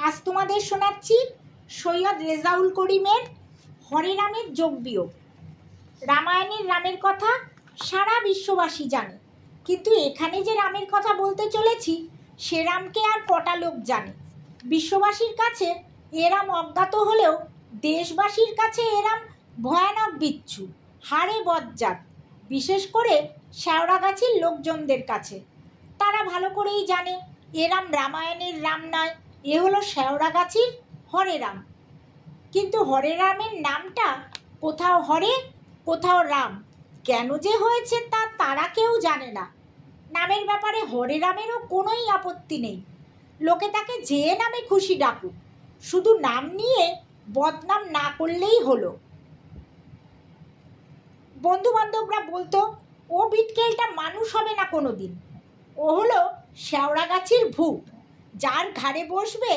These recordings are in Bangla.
আজ তোমাদের শোনাচ্ছি সৈয়দ রেজাউল করিমের হরে রামের যোগ বিয়োগ। রামায়ণের রামের কথা সারা বিশ্ববাসী জানে, কিন্তু এখানে যে রামের কথা বলতে চলেছি সে রামকে আর কটা লোক জানে। বিশ্ববাসীর কাছে এ রাম অজ্ঞাত হলেও দেশবাসীর কাছে এ রাম ভয়ানক বিচ্ছু, হাড়ে বজ্জাত। বিশেষ করে শেওড়াগাছির লোকজনদের কাছে তারা ভালো করেই জানে এ রাম রামায়ণের রাম নয়, এ হলো শেওড়াগাছির হরে রাম। কিন্তু হরে রামের নামটা কোথাও হরে কোথাও রাম কেন যে হয়েছে তা তারা কেউ জানে না। নামের ব্যাপারে হরে রামেরও কোনোই আপত্তি নেই, লোকে তাকে যে নামে খুশি ডাকুক, শুধু নাম নিয়ে বদনাম না করলেই হলো। বন্ধু বান্ধবরা বলতো ও বিটকেলটা মানুষ হবে না কোনো দিন, ও হলো শেওড়াগাছির ভূত, যার ঘাড়ে বসবে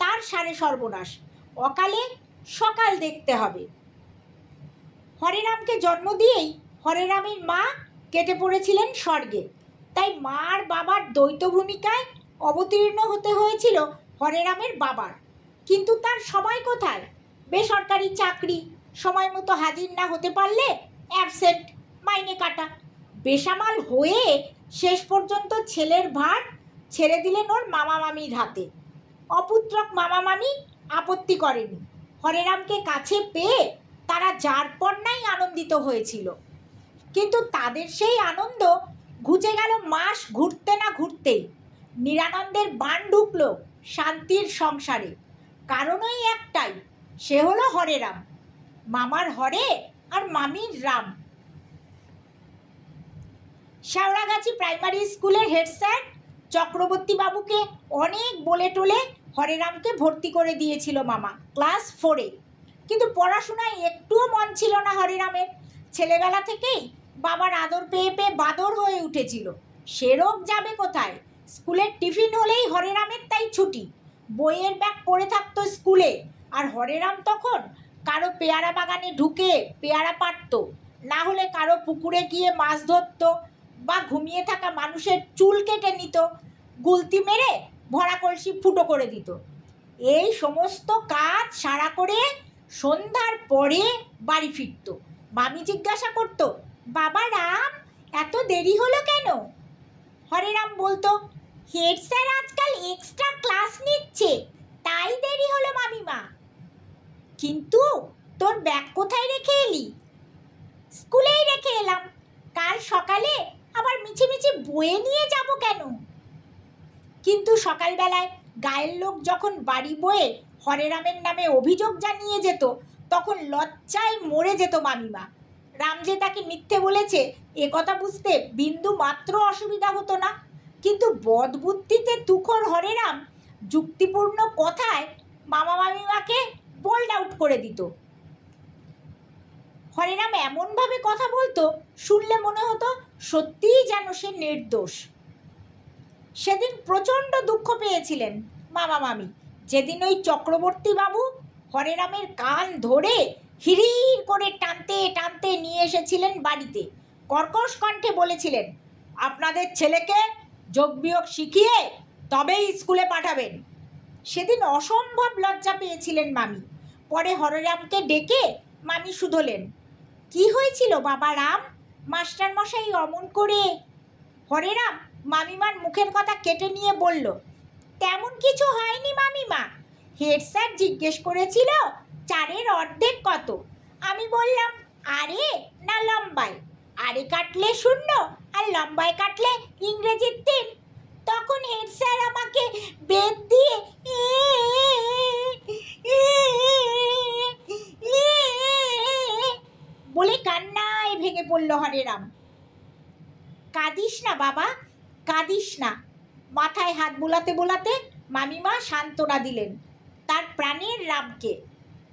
তার সারে সর্বনাশ, অকালে সকাল দেখতে হবে। হরে রামকে জন্ম দিয়েই হরে রামের মা কেটে পড়েছিলেন স্বর্গে, তাই মা আর বাবার দ্বৈত ভূমিকায় অবতীর্ণ হতে হয়েছিল হরে রামের বাবার। কিন্তু তার সময় কোথায়? বেসরকারি চাকরি, সময় মতো হাজির না হতে পারলে অ্যাবসেন্ট, মাইনে কাটা। বেসামাল হয়ে শেষ পর্যন্ত ছেলের ভার ছেড়ে দিলেন ওর মামা মামির হাতে। অপুত্রক মামা মামি আপত্তি করেনি, হরে রামকে কাছে পেয়ে তারা যার পণ্যাই আনন্দিত হয়েছিল। কিন্তু তাদের সেই আনন্দ ঘুচে গেল মাস ঘুরতে না ঘুরতেই। নিরানন্দের বান ঢুকল শান্তির সংসারে। কারণই একটাই, সে হলো হরে রাম, মামার হরে আর মামির রাম। শেওড়াগাছি প্রাইমারি স্কুলের হেড স্যার চক্রবর্তী বাবুকে অনেক বলে টোলে হরে রামকে ভর্তি করে দিয়েছিল মামা ক্লাস 4-এ। কিন্তু পড়াশোনায় একটুও মন ছিল না হরে রামের। ছেলেবেলা থেকেই বাবার আদর পেয়ে পেয়ে বাদর হয়ে উঠেছিল। সে রোগ যাবে কোথায়? স্কুলের টিফিন হলেই হরে রামের তাই ছুটি, বইয়ের ব্যাগ পড়ে থাকতো স্কুলে। আর হরে রাম তখন কারো পেয়ারা বাগানে ঢুকে পেয়ারা পাড়ত, না হলে কারো পুকুরে গিয়ে মাছ ধরত, বা ঘুমিয়ে থাকা মানুষের চুল কেটে নিত, গুলতি মেরে ভরা কলসি ফুটো করে দিত। এই সমস্ত কাজ সারা করে সন্ধ্যার পরে বাড়ি ফিরত। মামি জিজ্ঞাসা করত, বাবা রাম এত দেরি হলো কেন? হরে রাম বলতো, হেড স্যার আজকাল এক্সট্রা ক্লাস নিচ্ছে, তাই দেরি হলো মামিমা। কিন্তু তোর ব্যাগ কোথায় রেখে এলি? স্কুলেই রেখে এলাম, কাল সকালে আবার মিছে মিছে বয়ে নিয়ে যাব কেন? কিন্তু সকালবেলায় গায়ের লোক যখন বাড়ি বয়ে হরে রামের নামে অভিযোগ জানিয়ে যেত তখন লজ্জায় মরে যেত মামিমা। রাম যে তাকে মিথ্যে বলেছে এ কথা বুঝতে বিন্দু মাত্র অসুবিধা হতো না। কিন্তু বদবুদ্ধিতে তুখোর হরে রাম যুক্তিপূর্ণ কথায় মামা মামিমাকে বোল্ড আউট করে দিত। হরে রাম এমনভাবে কথা বলতো শুনলে মনে হতো সত্যিই যেন সে নির্দোষ। সেদিন প্রচণ্ড দুঃখ পেয়েছিলেন মামা মামি, যেদিন ওই চক্রবর্তী বাবু হরে রামের কান ধরে হিড়ির করে টানতে টানতে নিয়ে এসেছিলেন বাড়িতে। কর্কশ কণ্ঠে বলেছিলেন, আপনাদের ছেলেকে যোগ বিয়োগ শিখিয়ে তবেই স্কুলে পাঠাবেন। সেদিন অসম্ভব লজ্জা পেয়েছিলেন মামি। পরে হরে রামকে ডেকে মামি শুধলেন, কি হয়েছিল বাবা রাম? মাস্টার মশাই অমন করে? হরে রাম মামিমার মুখের কথা কেটে নিয়ে বলল, তেমন কিছু হয়নি মামিমা, হেড স্যার জিজ্ঞেস করেছিল 4-এর অর্ধেক কত। আমি বললাম আরে না লম্বায়, আরে কাটলে 0 আর লম্বায় কাটলে ইংরেজির 3। তখন হেড স্যার আমাকে বেত দিয়ে বলে কান্নায় ভেঙে পড়ল হরে রাম। কাঁদিস না বাবা, কাঁদিস না। মাথায় হাত বোলাতে বোলাতে মামিমা সান্ত্বনা দিলেন তার প্রাণের রামকে।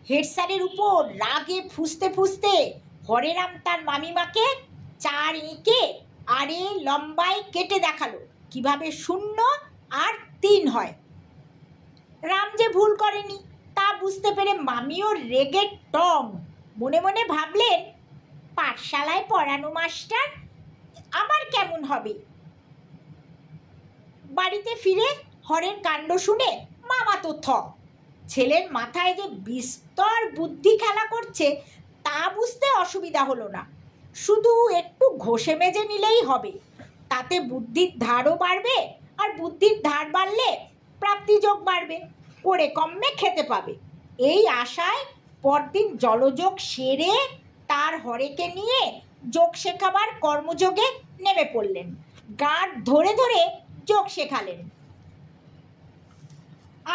হেড স্যারের উপর রাগে ফুঁসতে ফুঁসতে হরে রাম তার মামিমাকে 4 এঁকে আরে লম্বায় কেটে দেখালো কিভাবে 0 আর 3 হয়। রাম যে ভুল করেনি তা বুঝতে পেরে মামিও রেগে টং। মনে মনে ভাবলেন, পাঠশালায় পড়ানো মাস্টার আবার কেমন হবে। বাড়িতে ফিরে হরের কাণ্ড শুনে মা মামা তো থ। ছেলের মাথায় যে বিস্তর বুদ্ধি খেলা করছে তা বুঝতে অসুবিধা হলো না। শুধু একটু ঘষে মেজে নিলেই হবে, তাতে বুদ্ধির ধারও বাড়বে, আর বুদ্ধির ধার বাড়লে প্রাপ্তিযোগ বাড়বে, করে কমে খেতে পাবে। এই আশায় পরদিন জলযোগ সেরে তার হরেকে নিয়ে যোগ শেখাবার কর্মযোগে নেমে পড়লেন। গাঁট ধরে ধরে যোগ শেখালেন।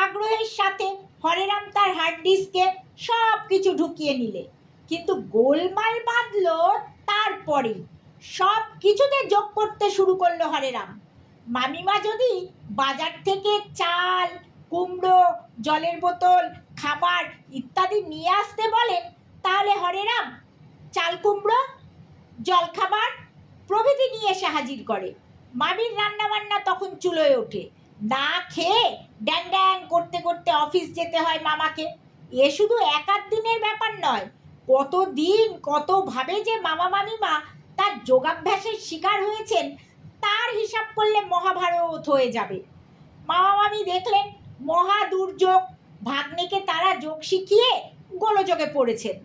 আগ্রহের সাথে হরেরাম তার হার্ড ডিস্কে সব কিছু ঢুকিয়ে নিলে, কিন্তু গোলমাল বাঁধল তারপরেই। সব কিছুতে যোগ করতে শুরু করলো হরেরাম। মামিমা যদি বাজার থেকে চাল, কুমড়ো, জলের বোতল, খাবার ইত্যাদি নিয়ে আসতে বলেন, তাহলে হরেরাম চাল, কুমড়ো, জলখাবার প্রভৃতি নিয়ে এসে হাজির করে। মামির রান্নাবান্না তখন চুলোয় ওঠে। না খেয়ে ড্যাং ড্যাং করতে করতে অফিস যেতে হয় মামাকে। এ শুধু এক আধ দিনের ব্যাপার নয়, কতদিন কতভাবে যে মামা মামিমা তার যোগাভ্যাসের শিকার হয়েছেন তার হিসাব করলে মহাভারত হয়ে যাবে। মামা মামি দেখলেন মহা দুর্যোগ, ভাগ্নেকে তারা যোগ শিখিয়ে গোলযোগে পড়েছেন।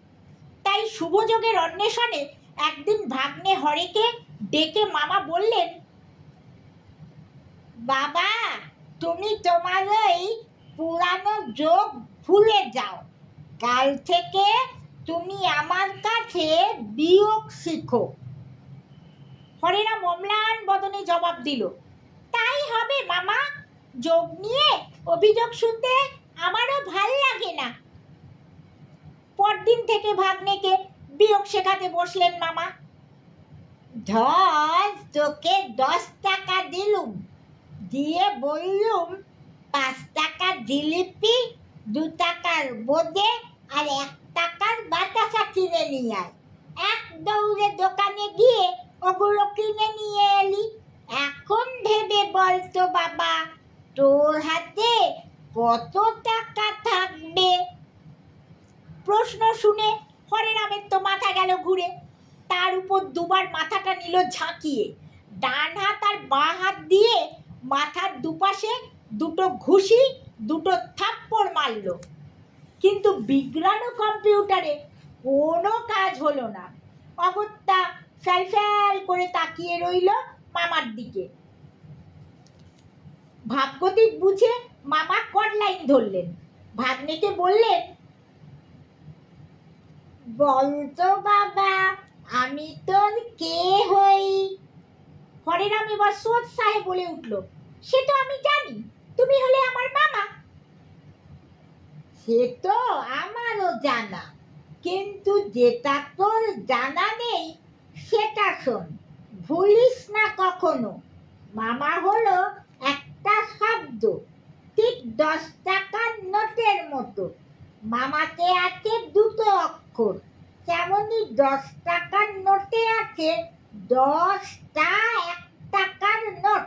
তাই শুভযোগের অন্বেষণে একদিন ভাগ্নে হরেকে ডেকে মামা বললেন, বাবা, তুমি তোমার ওই পুরানো যোগ ভুলে যাও। কাল থেকে তুমি আমার কাছে বিয়োগ শিখো। হরেরাম অম্লান বদনে জবাব দিল, তাই হবে মামা। যোগ নিয়ে অভিযোগ শুনতে আমারও ভাল লাগে না। পরদিন থেকে ভাগ্নেকে বিয়োগ শেখাতে বসলেন মামা। ধর, তোকে 10 টাকা দিলুম, দিয়ে বললুম 5 টাকার জিলিপি, 2 টাকার বোঁদে আর 1 টাকার বাতাসা কিনে নিয়ে আয়। এক দৌড়ে দোকানে গিয়ে ওগুলো কিনে নিয়ে এলি। এখন ভেবে বলতো বাবা, তোর হাতে কত টাকা থাকবে? প্রশ্ন শুনে হরেরামের তো মাথা গেল ঘুরে। তার উপর দুবার মাথাটা নিল ঝাঁকিয়ে। ডান হাত আর বাঁ হাত দিয়ে মাথার দুপাশে দুটো ঘুষি, দুটো থাপ্পড় মারল, কিন্তু বিগ্রানো কম্পিউটারে কোনো কাজ হলো না। অগত্যা ফ্যাল ফ্যাল করে তাকিয়ে রইল মামার দিকে। ভাবগতিক বুঝে মামা কটলাইন ধরলেন। ভাগ্নেকে বললেন, বলতো বাবা, আমি তোর কে হই? হরেরাম এবার সোৎসাহে বলে উঠল, সে তো আমি জানি, তুমি হলে আমার মামা। সে তো আমারও জানা, কিন্তু যেটা তোর জানা নেই সেটা শোন, ভুলিস না কখনো। মামা হলো একটা শব্দ, ঠিক 10 টাকার নোটের মতো। মামাতে আছে দুটো অক্ষর, তেমনি 10 টাকার নোটে আছে 10টা 1 টাকার নোট।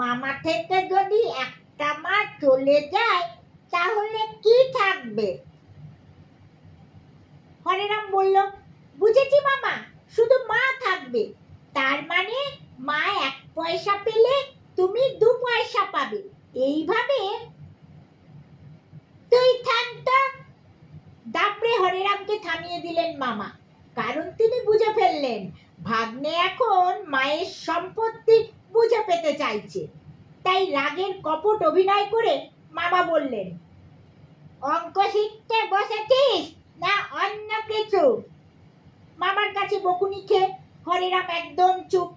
মামা থেকে যদি একটা মা চলে যায় তাহলে কি থাকবে? হরেরাম বলল, বুঝেছি মামা, শুধু মা থাকবে। তার মানে মা 1 পয়সা পেলে তুমি 2 পয়সা পাবে, এইভাবে। তুই থামটা। দাপড়ে হরেরামকে থামিয়ে দিলেন মামা, কারণ তিনি বুঝে ফেললেন ভাগ্নে এখন মায়ের সম্পত্তি বুঝে পেতে চাইছে। তাই রাগের কপট অভিনয় করে মামা বললেন, অঙ্ক শিখতে বসেছিস না অন্য কিছু? মামার কাছে বকুনি খেয়ে হরেরাম একদম চুপ,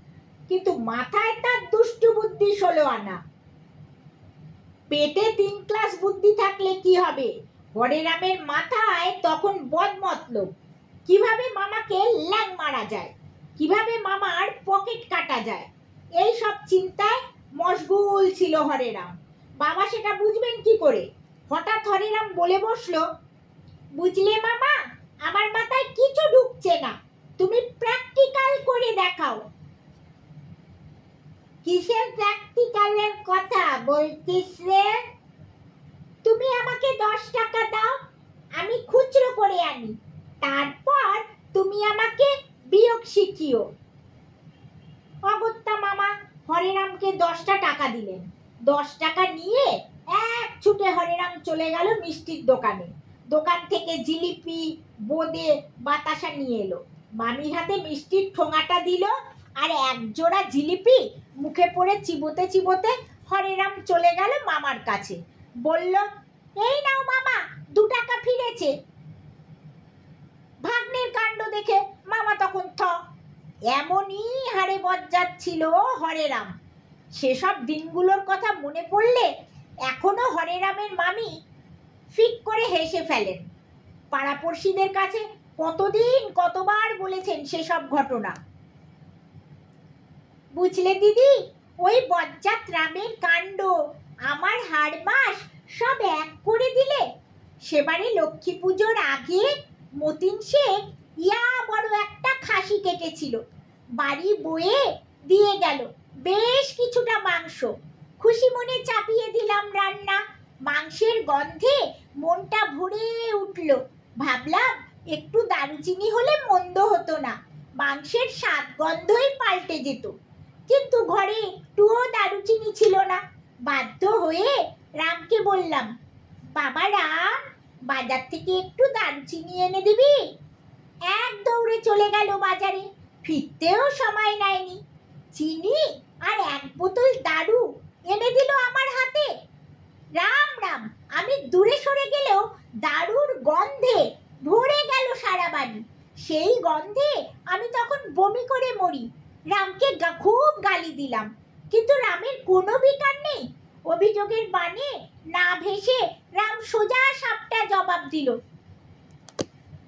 কিন্তু মাথায় তার দুষ্টু বুদ্ধি 16 আনা। পেটে 3 ক্লাস বুদ্ধি থাকলে কি হবে, হরেরামের মাথায় তখন বদমতলব। কিভাবে মামাকে ল্যাং মারা যায়, কিভাবে মামার পকেট কাটা যায়, এই সব চিন্তায় মশগুল ছিল হরেরাম। বাবা সেটা বুঝবেন কি করে? হঠাৎ হরেরাম বলে বসলো, বুঝলে মামা, আমার মাথায় কিছু ঢুকছে না, তুমি প্র্যাকটিক্যাল করে দেখাও। কিসের প্র্যাকটিক্যালের কথা বলছিস রে? তুমি আমাকে 10 টাকা দাও, আমি খুচরো করে আনি, তারপর তুমি আমাকে বিয়োগ শিখিও। অগত্যা মামা হরেরামকে 10টা টাকা দিলেন। 10 টাকা নিয়ে এক ছুটে ছুটে হরেরাম চলে গেল মিষ্টির দোকানে। দোকান থেকে জিলিপি, বোঁদে, বাতাসা নিয়ে এলো। মামির হাতে মিষ্টির ঠোঙাটা দিল, আর একজোড়া জিলিপি মুখে পড়ে চিবোতে চিবোতে হরেরাম চলে গেল মামার কাছে। বলল, এই নাও মামা, 2 টাকা ফিরেছে। ভাগ্নের কাণ্ড দেখে মামা তখন এমনই হারে বজ্জাত ছিল হরেরাম। সেসব দিনগুলোর কথা মনে পড়লে এখনো হরেরামের মামি ফিক করে হেসে ফেলেন। পাড়াপড়শিদের কাছে কতবার বলেছেন সেসব ঘটনা। বুঝলে দিদি, ওই বজ্জাত রামের কাণ্ড আমার হাড় মাস সব এক করে দিলে। সেবারে লক্ষ্মী পুজোর আগে মতিন শেখ বড় একটা খাসি কেটেছিল, বাড়ি বয়ে দিয়ে গেল বেশ কিছুটা মাংস। খুশি মনে চাপিয়ে দিলাম রান্না। মাংসের গন্ধে মনটা ভরে উঠল। ভাবলাম একটু দারুচিনি হলে মন্দ হতো না, মাংসের স্বাদ গন্ধই পাল্টে যেত। কিন্তু ঘরে একটুও দারুচিনি ছিল না। বাধ্য হয়ে রামকে বললাম, বাবা রাম, বাজার থেকে একটু দারুচিনি এনে দিবি? এক দৌড়ে চলে গেল বাজারে, ফিরতেও সময় নেয়নি। চিনি আর 1 বোতল দারু এনে দিল আমার হাতে। রাম রাম, আমি দূরে সরে গেলেও দারুর গন্ধে ভরে গেল সারা বাড়ি। সেই গন্ধে আমি তখন বমি করে মরি। রামকে খুব গালি দিলাম, কিন্তু রামের কোনো বিকার নেই। অভিযোগের বানে না ভেসে রাম সোজা সাপটা জবাব দিল,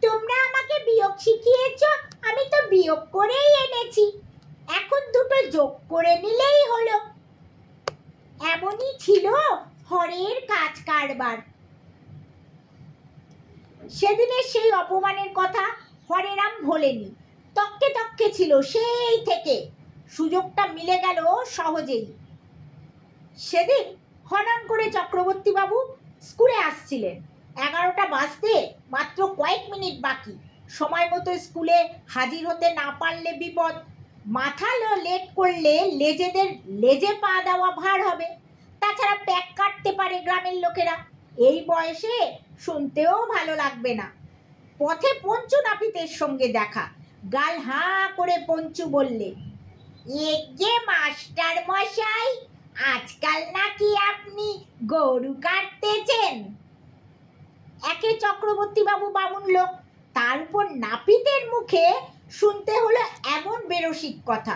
তোমরা আমাকে বিয়োগ শিখিয়েছ, আমি তো বিয়োগ করেই এনেছি, এখন 2টো যোগ করে নিলেই হলো। এমনই ছিল হরের কাজ কারবার। সেদিনের সেই অপমানের কথা হরেরাম ভোলেনি, তককে তককে ছিল সেই থেকে। সুযোগটা মিলে গেল সহজেই। সেদিন হঠাৎ করে চক্রবর্তী বাবু স্কুলে আসছিলেন। 11টা বাজতে মাত্র কয়েক মিনিট বাকি। সময় মতো স্কুলে হাজির হতে না পারলে বিপদ। মাথা লেট করলে লেজেদের লেজে পা দেওয়া ভার হবে। তাছাড়া প্যাক কাটতে পারে গ্রামের লোকেরা। এই বয়সে শুনতেও ভালো লাগবে না। পথে পঞ্চু নাপিতের সঙ্গে দেখা। গাল হাঁ করে পঞ্চু বললে, এগে মাস্টার মশাই, আজকাল নাকি আপনি গরু কাটতেছেন? একে চক্রবর্তী বাবু বামুন লোক, তার উপর নাপিতের মুখে শুনতে হলো এমন বেরসিক কথা।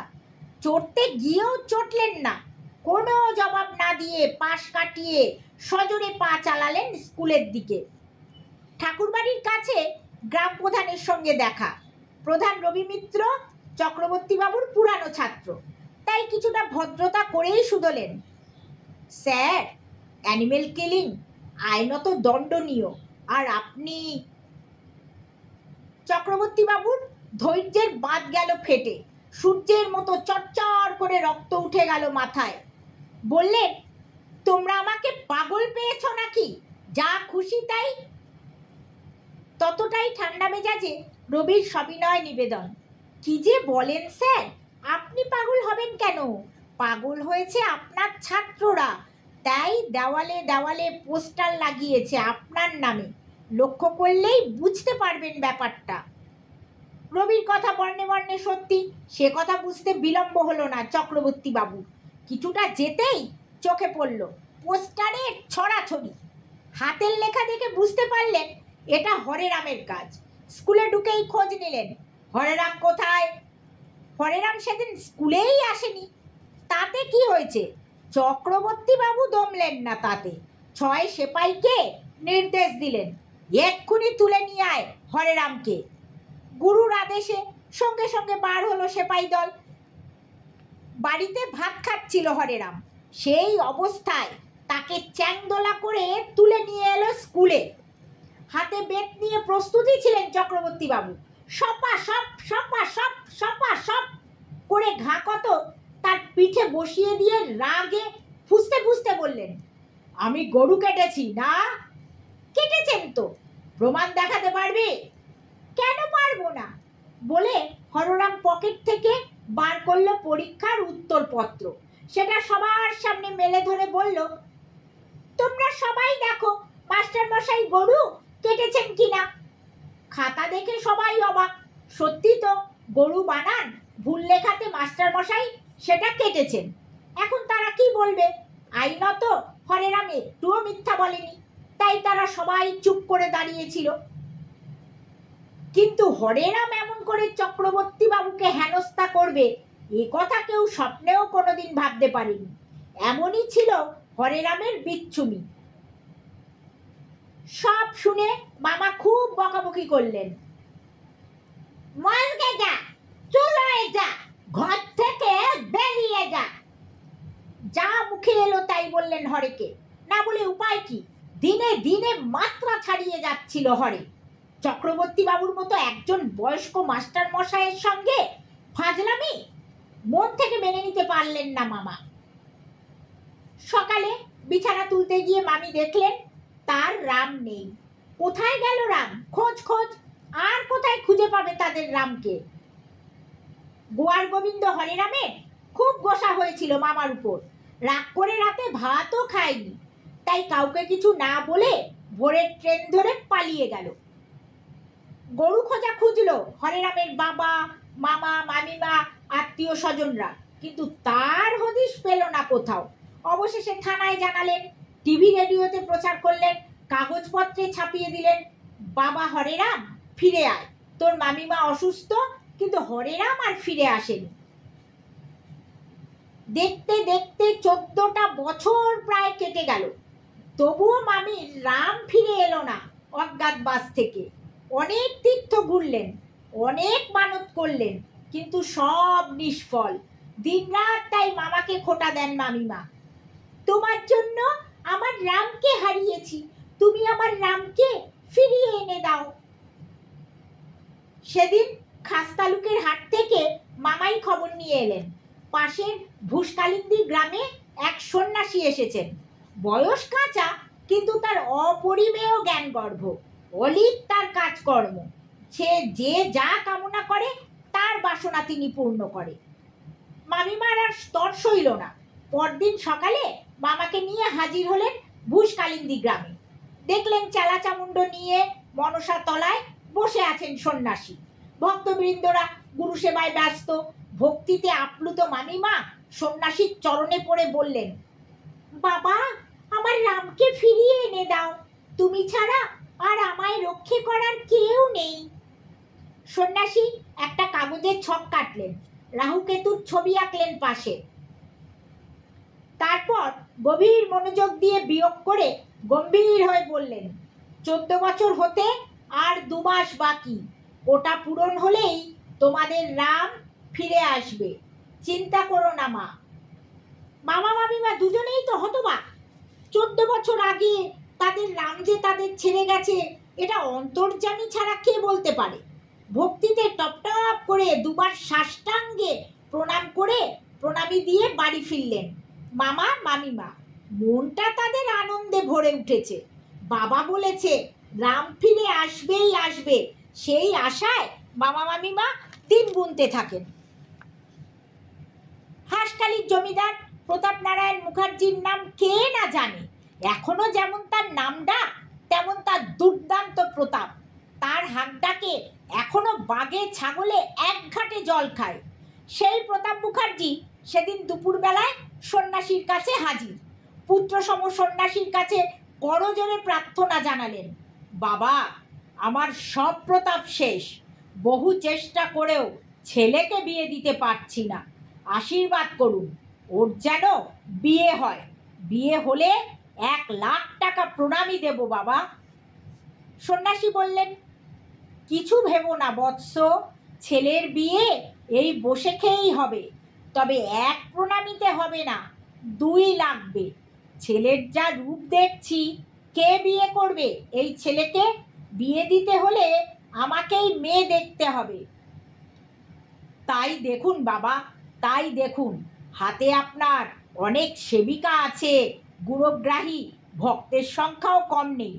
চড়তে গিয়েও চটলেন না। কোনো জবাব না দিয়ে পাশ কাটিয়ে সজোরে পা চালালেন স্কুলের দিকে। ঠাকুরবাড়ির কাছে গ্রাম প্রধানের সঙ্গে দেখা। প্রধান রবি মিত্র চক্রবর্তী বাবুর পুরানো ছাত্র, তাই কিছুটা ভদ্রতা করেই শুধলেন, স্যার, অ্যানিমেল কিলিং আইনত দণ্ডনীয়, আর আপনি। চক্রবর্তী বাবুর ধৈর্যের বাঁধ গেল ফেটে। সূর্যের মতো চটচট করে রক্ত উঠে গেল মাথায়। বললেন, তোমরা আমাকে পাগল পেয়েছ নাকি? যা খুশি তাই। ততটাই ঠান্ডা মেজাজে রবির সবিনয় নিবেদন, কি যে বলেন স্যার, আপনি পাগল হবেন কেন? পাগল হয়েছে আপনার ছাত্ররা, তাই দেওয়ালে দেওয়ালে পোস্টার লাগিয়েছে আপনার নামে। লক্ষ্য করলেই বুঝতে পারবেন ব্যাপারটা। রবির কথা বর্ণে বর্ণে সত্যি। সে কথা বুঝতে বিলম্ব হলো না চক্রবর্তী বাবু। কিছুটা যেতেই চোখে পড়ল পোস্টারের ছড়াছড়ি। হাতের লেখা দেখে বুঝতে পারলেন এটা হরেরামের কাজ। স্কুলে ঢুকেই খোঁজ নিলেন, হরেরাম কোথায়? হরেরাম সেদিন স্কুলেই আসেনি। তাতে কি হয়েছে? চক্রবর্তী বাবু দমলেন না তাতে। 6 সেপাইকে নির্দেশ দিলেন, এক্ষুনি তুলে নিয়ে আয় হরেরামকে। গুরুর আদেশে সঙ্গে সঙ্গে বার হলো সেপাই দল। বাড়িতে ভাত খাচ্ছিল হরেরাম। সেই অবস্থায় তাকে চ্যাংদোলা করে তুলে নিয়ে এলো স্কুলে। হাতে বেত নিয়ে প্রস্তুতি ছিলেন চক্রবর্তী বাবু। সপা সপ সপা সপ সপা সপ করে ঘা কত তার পিঠে বসিয়ে দিয়ে রাগে ফুঁসতে ফুঁসতে বললেন, আমি গরু কেটেছি না? কেটেছেন তো, প্রমাণ দেখাতে পারবি? কেন পারবো না? বলে হররাম পকেট থেকে বার করলো পরীক্ষার উত্তরপত্র। সেটা সবার সামনে মেলে ধরে বলল, তোমরা সবাই দেখো মাস্টার মশাই গরু কেটেছেন কিনা। খাতা দেখে সবাই অবাক। সত্যি তো, গরু বানান ভুল লেখাতে মাস্টার মশাই সেটা কেটেছেন। এখন তারা কি বলবে? আইনত হরেরাম একটুও মিথ্যা বলেনি, তাই তারা সবাই চুপ করে দাঁড়িয়েছিল। কিন্তু হরেরাম এমন করে চক্রবর্তী বাবুকে হেনস্থা করবে এ কথা কেউ স্বপ্নেও কোনোদিন ভাবতে পারেনি। এমনই ছিল হরেরামের বিচ্ছুমি। সব শুনে মামা খুব বকাবকি করলেন। মজগে যা, চুলোয় যা, ঘর থেকে বেরিয়ে যা। যা মুখে এলো তাই বললেন হরেকে, না বলে উপায় কি? দিনে দিনে মাত্রা ছাড়িয়ে যাচ্ছিল হরে। চক্রবর্তী বাবুর মতো একজন বয়স্ক মাস্টার মশাইয়ের সঙ্গে ফাজলামি মন থেকে মেনে নিতে পারলেন না মামা। সকালে বিছানা তুলতে গিয়ে মামি দেখলেন তার রাম নেই। কোথায় গেল রাম? খোঁজ খোঁজ, আর কোথায় খুঁজে পাবে তাদের রামকে? গোয়ার গোবিন্দ হরেরামের খুব গোসা হয়েছিল মামার উপর। রাগ করে রাতে ভাতও খায়নি, তাই কাউকে কিছু না বলে ভোরের ট্রেন ধরে পালিয়ে গেল। গরু খোঁজা খুঁজলো হরেরামের বাবা, মামা, মামিমা, আত্মীয় স্বজনরা, কিন্তু তার হদিশ পেল না কোথাও। অবশেষে থানায় জানালেন, টিভি রেডিওতে প্রচার করলেন, কাগজপত্রে ছাপিয়ে দিলেন, বাবা হরেরাম ফিরে আয়, তোর মামিমা অসুস্থ। কিন্তু হরেরাম আর ফিরে আসেনি। দেখতে দেখতে 14টা বছর প্রায় কেটে গেল, তবুও মামির রাম ফিরে এলো না অজ্ঞাতবাস থেকে। অনেক তীর্থ ঘুরলেন, অনেক মানত করলেন, কিন্তু সব নিষ্ফল। দিনরাত তাই মামাকে খোঁটা দেন মামিমা, তোমার জন্য আমার রামকে হারিয়েছি, তুমি আমার রামকে ফিরিয়ে এনে দাও। সেদিন খাসতালুকের হাট থেকে মামাই খবর নিয়ে এলেন, পাশের ভুসকালিন্দি গ্রামে এক সন্ন্যাসী এসেছেন। বয়স কাঁচা, কিন্তু তার অপরিমেয় জ্ঞানগর্ভ, অলিক তার কাজকর্ম। সে যে যা কামনা করে তার বাসনা তিনি পূর্ণ করে। মামিমার আর স্তর সইল না। পরদিন সকালে মামাকে নিয়ে হাজির হলেন ভুসকালিন্দি গ্রামে। দেখলেন চেলা চামুণ্ড নিয়ে মনসা তলায় বসে আছেন সন্ন্যাসী। ভক্তবৃন্দরা গুরু সেবায় ব্যস্ত। ভক্তিতে আপ্লুত মামিমা সন্ন্যাসীর চরণে পড়ে বললেন, বাবা, আমার রামকে ফিরিয়ে এনে দাও, তুমি ছাড়া আর আমায় রক্ষে করার কেউ নেই। সন্ন্যাসী একটা কাগজের ছক কাটলেন, রাহুকেতুর ছবি আঁকলেন পাশে। তারপর গভীর মনোযোগ দিয়ে বিয়োগ করে গম্ভীর হয়ে বললেন, 14 বছর হতে আর 2 মাস বাকি, ওটা পূরণ হলেই তোমাদের রাম ফিরে আসবে, চিন্তা করো না মা। মামা মামিমা দুজনেই তো হতবাক। 14 বছর আগে তাদের রাম যে তাদের ছেড়ে গেছে এটা অন্তর্যামী ছাড়া কে বলতে পারে। ভক্তিতে টপ টপ করে 2 বার সাষ্টাঙ্গে প্রণাম করে প্রণামী দিয়ে বাড়ি ফিরলেন মামা মামিমা। মনটা তাদের আনন্দে ভরে উঠেছে। বাবা বলেছে রাম ফিরে আসবেই আসবে, সেই আশায় মামা মামিমা দিন গুনতে থাকেন। হাঁসখালির জমিদার প্রতাপ নারায়ণ মুখার্জির নাম কে না জানে। এখনো যেমন তার নাম ডাক, তেমন তার দুর্দান্ত প্রতাপ। তার হাক ডাকে এখনো বাঘে ছাগলে এক ঘাটে জল খায়। সেই প্রতাপ মুখার্জি সেদিন দুপুরবেলায় সন্ন্যাসীর কাছে হাজির। পুত্রসম সন্ন্যাসীর কাছে করজোরে প্রার্থনা জানালেন, বাবা, আমার সব প্রতাপ শেষ, বহু চেষ্টা করেও ছেলেকে বিয়ে দিতে পারছি না, আশীর্বাদ করুন, ওর যেন বিয়ে হয়, বিয়ে হলে 1 লাখ টাকা প্রণামী দেব বাবা। সন্ন্যাসী বললেন, কিছু ভেবো না বৎস, ছেলের বিয়ে এই বসে খেয়েই হবে, তবে 1 প্রণামীতে হবে না, 2 লাগবে। ছেলের যা রূপ দেখছি, কে বিয়ে করবে এই ছেলেকে? বিয়ে দিতে হলে আমাকেই মেয়ে দেখতে হবে। তাই দেখুন বাবা, তাই দেখুন, হাতে আপনার অনেক সেবিকা আছে, গুরুগ্রাহী ভক্তের সংখ্যাও কম নেই,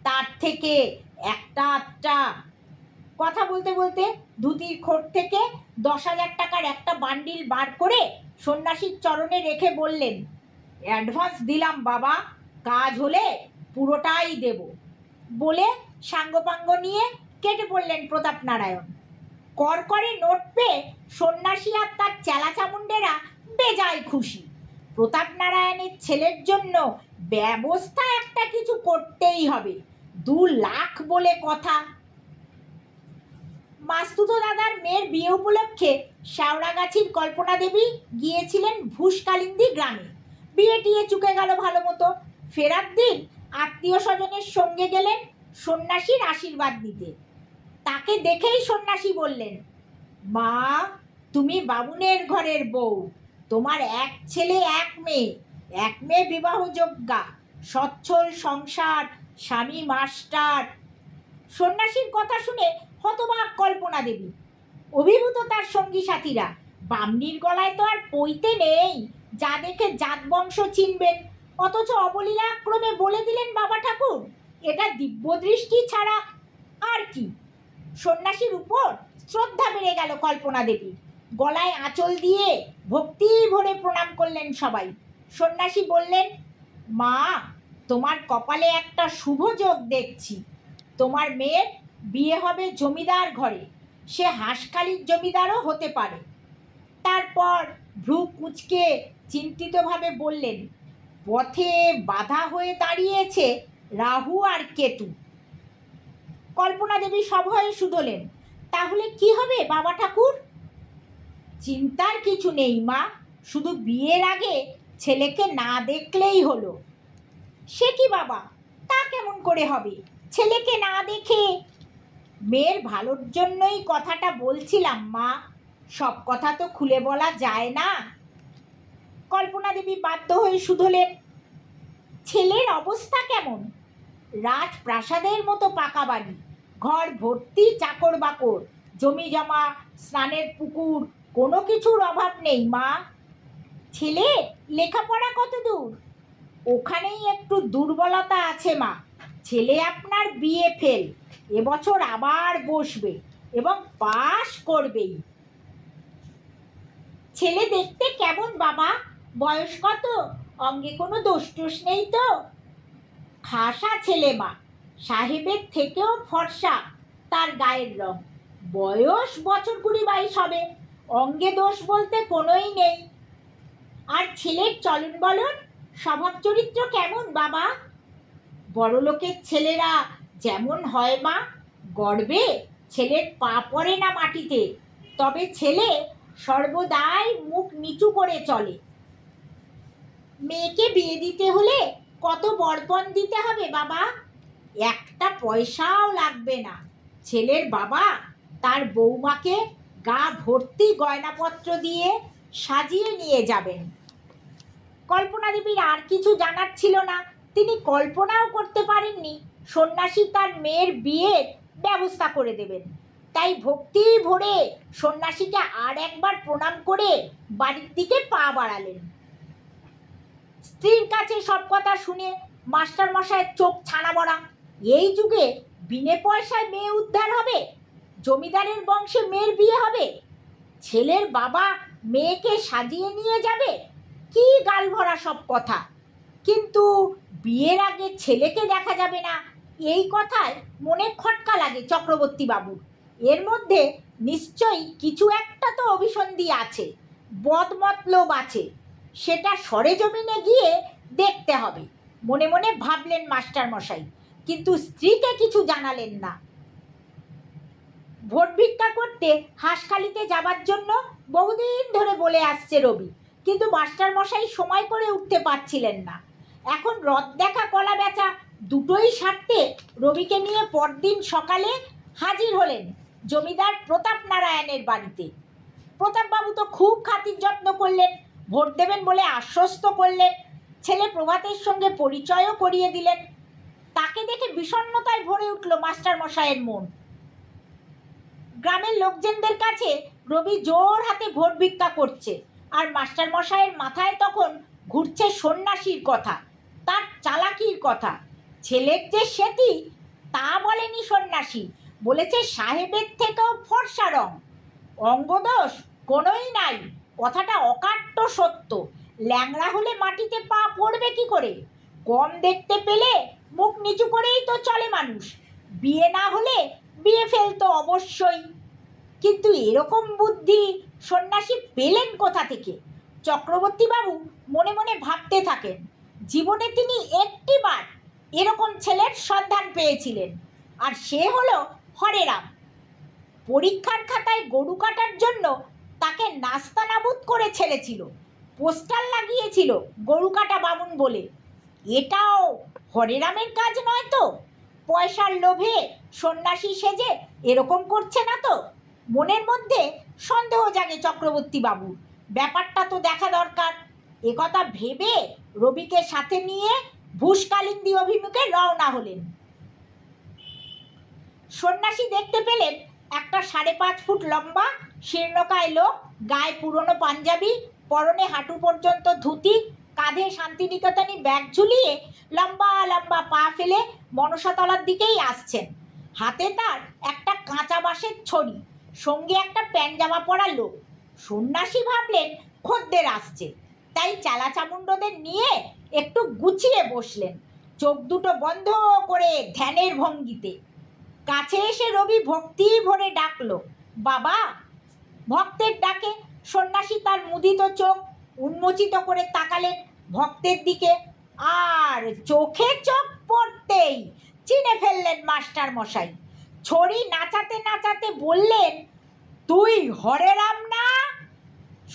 তার থেকে একটা আধটা। কথা বলতে বলতে ধুতির খোট থেকে 10,000 টাকার একটা বান্ডিল বার করে সন্ন্যাসীর চরণে রেখে বললেন, অ্যাডভান্স দিলাম বাবা, কাজ হলে পুরোটাই দেব বলে সাঙ্গপাঙ্গ নিয়ে কেটে পড়লেন প্রতাপনারায়ণ। করকরে নোট পেয়ে সন্ন্যাসী আর তার চেলাচামুন্ডেরা বেজায় খুশি। প্রতাপনারায়ণের ছেলের জন্য ব্যবস্থা একটা কিছু করতেই হবে, 2 লাখ বলে কথা। মাস্তুতো দাদার মেয়ের বিয়ে উপলক্ষে শেওড়াগাছির কল্পনা দেবী গিয়েছিলেন ভুষকালিন্দী গ্রামে। বিয়ে টিয়ে চুকে গেল ভালো মতো। ফেরার দিন আত্মীয় স্বজনের সঙ্গে গেলেন সন্ন্যাসীর আশীর্বাদ নিতে। তাকে দেখেই সন্ন্যাসী বললেন, মা, তুমি বামুনের ঘরের বউ, তোমার 1 ছেলে 1 মেয়ে, 1 মেয়ে বিবাহযোগ্যা, সচ্ছল সংসার, স্বামী মাস্টার। সন্ন্যাসীর কথা শুনে হতবাক কল্পনা দেবী, অভিভূত তার সঙ্গী সাথীরা। বামনির গলায় তো আর পইতে নেই যা দেখে জাত বংশ চিনবেন, অথচ অবলীলাক্রমে বলে দিলেন বাবা ঠাকুর, এটা দিব্যদৃষ্টি ছাড়া আর কি। সন্ন্যাসীর উপর শ্রদ্ধা বেড়ে গেল কল্পনা দেবী। গলায় আঁচল দিয়ে ভক্তি ভরে প্রণাম করলেন সবাই। সন্ন্যাসী বললেন, মা, তোমার কপালে একটা শুভ যোগ দেখছি। তোমার মেয়ের বিয়ে হবে জমিদার ঘরে, সে হাঁসখালির জমিদারও হতে পারে। তারপর ভ্রু কুঁচকে চিন্তিতভাবে বললেন, পথে বাধা হয়ে দাঁড়িয়েছে রাহু আর কেতু। কল্পনা দেবী সভয়ে শুধলেন, তাহলে কি হবে বাবা ঠাকুর? চিন্তার কিছু নেই মা, শুধু বিয়ের আগে ছেলেকে না দেখলেই হলো। সে কি বাবা, তা কেমন করে হবে ছেলেকে না দেখে? মেয়ের ভালোর জন্যই কথাটা বলছিলাম মা, সব কথা তো খুলে বলা যায় না। কল্পনা দেবী বাধ্য হয়ে শুধলেন, ছেলের অবস্থা কেমন? রাজপ্রাসাদের মতো পাকা বাড়ি, ঘর ভর্তি চাকর বাকর, জমি জমা, স্নানের পুকুর, কোনো কিছুর অভাব নেই মা। ছেলে লেখাপড়া কত দূর? ওখানেই একটু দুর্বলতা আছে মা। ছেলে আপনার বিয়ে ফেল, এবছর আবার বসবে এবং পাশ করবেই। ছেলে দেখতে কেমন বাবা? বয়স কত? অঙ্গে কোনো দোষ টোষ নেই তো? খাসা ছেলে মা, সাহেবের থেকেও ফর্সা তার গায়ের রং। বয়স বছর 20-22 হবে, অঙ্গে দোষ বলতে কোনোই নেই। আর ছেলের চলন বলন, স্বভাব চরিত্র কেমন বাবা? বড়লোকের ছেলেরা যেমন হয় মা, গর্বে ছেলের পা পড়ে না মাটিতে, তবে ছেলে সর্বদাই মুখ নিচু করে চলে। মেয়েকে বিয়ে দিতে হলে কত বরপণ দিতে হবে বাবা? 1 পয়সাও লাগবে না। ছেলের বাবা তার বৌমাকে গা ভর্তি গয়নাপত্র দিয়ে সাজিয়ে নিয়ে যাবেন। কল্পনা দেবীর আর কিছু জানার ছিল না। তিনি কল্পনাও করতে পারেননি সন্ন্যাসী তার মেয়ের বিয়ের ব্যবস্থা করে দেবেন। তাই ভক্তি ভরে সন্ন্যাসীকে আর একবার প্রণাম করে বাড়ির দিকে পা বাড়ালেন। স্ত্রীর কাছে সব কথা শুনে মাস্টার মশাইয়ের চোখ ছানা বড়া। এই যুগে বিনে পয়সায় মেয়ে উদ্ধার হবে? জমিদারের বংশে মেয়ের বিয়ে হবে? ছেলের বাবা মেয়েকে সাজিয়ে নিয়ে যাবে? কি গালভরা সব কথা! কিন্তু বিয়ের আগে ছেলেকে দেখা যাবে না, এই কথায় মনে খটকা লাগে চক্রবর্তী বাবুর। এর মধ্যে নিশ্চয়ই কিছু একটা তো অভিসন্ধি আছে, বদমতলব আছে। সেটা সরেজমিনে গিয়ে দেখতে হবে মনে মনে ভাবলেন মাস্টার মশাই, কিন্তু স্ত্রীকে কিছু জানালেন না। ভোট ভিক্ষা করতে হাঁসখালিতে যাবার জন্য বহুদিন ধরে বলে আসছে রবি, কিন্তু মাস্টার মশাই সময় করে উঠতে পারছিলেন না। এখন রথ দেখা কলা বেচা দুটোই সারতে রবিকে নিয়ে পরদিন সকালে হাজির হলেন জমিদার প্রতাপ নারায়ণের বাড়িতে। প্রতাপবাবু তো খুব খাতির যত্ন করলেন, ভোট দেবেন বলে আশ্বস্ত করলেন, ছেলে প্রভাতের সঙ্গে পরিচয়ও করিয়ে দিলেন। তাকে দেখে বিষণ্ণতায় ভরে উঠল মাস্টার মশাইয়ের মন। গ্রামের লোকজনদের কাছে রবি জোর হাতে ভোট ভিক্ষা করছে, আর মাস্টার মশাইয়ের মাথায় তখন ঘুরছে সন্ন্যাসীর কথা, তার চালাকির কথা। ছেলের যে সেটি তা বলেনি সন্ন্যাসী, বলেছে সাহেবের থেকেও ফর্সা রং। অঙ্গদোষ কোনোই নাই, কথাটা অকাট্য সত্য। ল্যাংড়া হলে মাটিতে পা পড়বে কি করে? কম দেখতে পেলে মুখ নিচু করেই তো চলে মানুষ, বিয়ে না হলে বিয়ে ফেলতো অবশ্যই। কিন্তু এরকম বুদ্ধি সন্ন্যাসী পেলেন কোথা থেকে? চক্রবর্তীবাবু মনে মনে ভাবতে থাকেন। জীবনে তিনি একটিবার এরকম ছেলের সন্ধান পেয়েছিলেন, আর সে হলো হরেরাম। পরীক্ষার খাতায় গরু কাটার জন্য তাকে নাস্তানাবুদ করে ছেড়েছিল, পোস্টার লাগিয়েছিল গরু কাটা বামুন বলে। এটাও হরেরামের কাজ নয় তো? পয়সার লোভে সন্ন্যাসী সেজে এরকম করছে না তো? মনের মধ্যে সন্দেহ জাগে চক্রবর্তীবাবুর। ব্যাপারটা তো দেখা দরকার। একথা ভেবে রবিকে সাথে নিয়ে ভুসকালিন্দি অভিমুখে রওনা হলেন। সন্ন্যাসী দেখতে পেলেন একটা 5.5 ফুট লম্বা শীর্ণকায় লোক, গায়ে পুরনো পাঞ্জাবি, পরনে হাঁটু পর্যন্ত ধুতি, কাঁধে শান্তিনিকেতনী ব্যাগ ঝুলিয়ে লম্বা লম্বা পা ফেলে মনসাতলার দিকেই আসছেন। হাতে তার একটা কাঁচা বাঁশের ছড়ি, সঙ্গে একটা প্যান্ট-জামা পরা লোক। সন্ন্যাসী ভাবলেন খদ্দের আসছে, তাই চালাচামুণ্ডদের নিয়ে একটু গুছিয়ে বসলেন, চোখ দুটো বন্ধ করে ধ্যানের ভঙ্গিতে। কাছে এসে রবি ভক্তি ভরে ডাকলো, বাবা। ভক্তের ডাকে সন্ন্যাসী তার মুদিত চোখ উন্মোচিত করে তাকালেন ভক্তের দিকে, আর চোখে চোখ পড়তেই চিনে ফেললেন মাস্টার মশাই। ছড়ি নাচাতে নাচাতে বললেন, তুই হরেরাম না?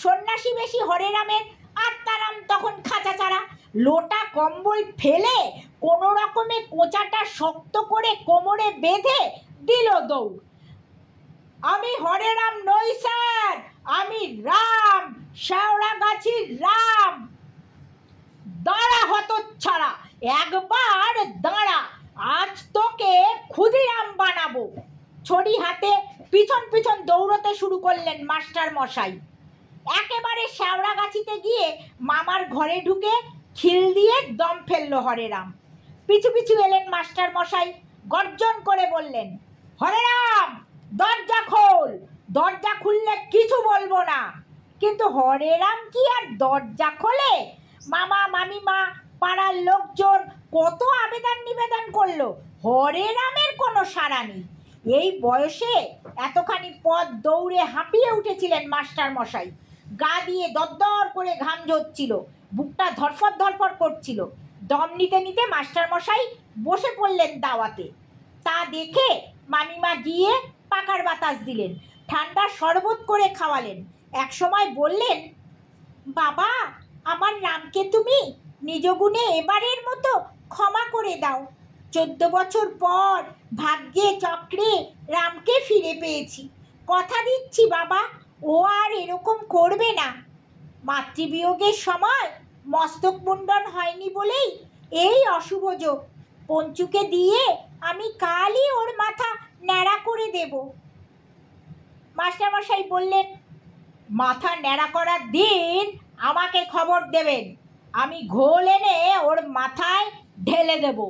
সন্ন্যাসী বেশি হরেরামের, আত্মারাম তখন খাঁচা ছাড়া। লোটা কম্বল ফেলে কোনো রকমে কোঁচাটা শক্ত করে কোমরে বেঁধে দিল দৌড়। আমি হরেরাম নই স্যার, আমি রাম, শেওড়াগাছির রাম। দাঁড়া হতচ্ছাড়া, একবার দাঁড়া, আজ তোকে ক্ষুদিরাম বানাবো। ছড়ি হাতে পিছন পিছন দৌড়তে শুরু করলেন মাস্টার মশাই। একেবারে শেওড়াগাছিতে গিয়ে মামার ঘরে ঢুকে খিল দিয়ে দম ফেলল হরেরাম। পিছু পিছু এলেন মাস্টার মশাই, গর্জন করে বললেন, হরেরাম দরজা খোল। দরজা খুললে কিছু বলবো না। কিন্তু হরেরাম কি আর দরজা খোলে? মামা মামিমা পাড়ার লোকজন কত আবেদন নিবেদন করলো, হরেরামের কোনো সাড়া নেই। এই বয়সে এতখানি পথ দৌড়ে হাঁপিয়ে উঠেছিলেন মাস্টার মশাই। গা দিয়ে দরদর করে ঘাম ঝরছিল, বুকটা ধরফর ধরফর করছিল। দম নিতে নিতে মাস্টার মশাই বসে পড়লেন দাওয়াতে। তা দেখে মামিমা গিয়ে পাখার বাতাস দিলেন, ঠান্ডা শরবত করে খাওয়ালেন। একসময় বললেন, বাবা, আমার রামকে তুমি নিজ গুণে এবারের মতো ক্ষমা করে দাও। 14 বছর পর ভাগ্যে চক্রে রামকে ফিরে পেয়েছি। কথা দিচ্ছি বাবা, ও আর এরকম করবে না। মাতৃবিয়োগের সময় মস্তক মুণ্ডন হয়নি বলেই এই অশুভ যোগ। পঞ্চুকে দিয়ে আমি কালই ওর মাথা ন্যাড়া করে দেব। মাস্টারমশাই বললেন, মাথা ন্যাড়া করার দিন আমাকে খবর দেবেন, আমি ঘোল এনে ওর মাথায় ঢেলে দেব।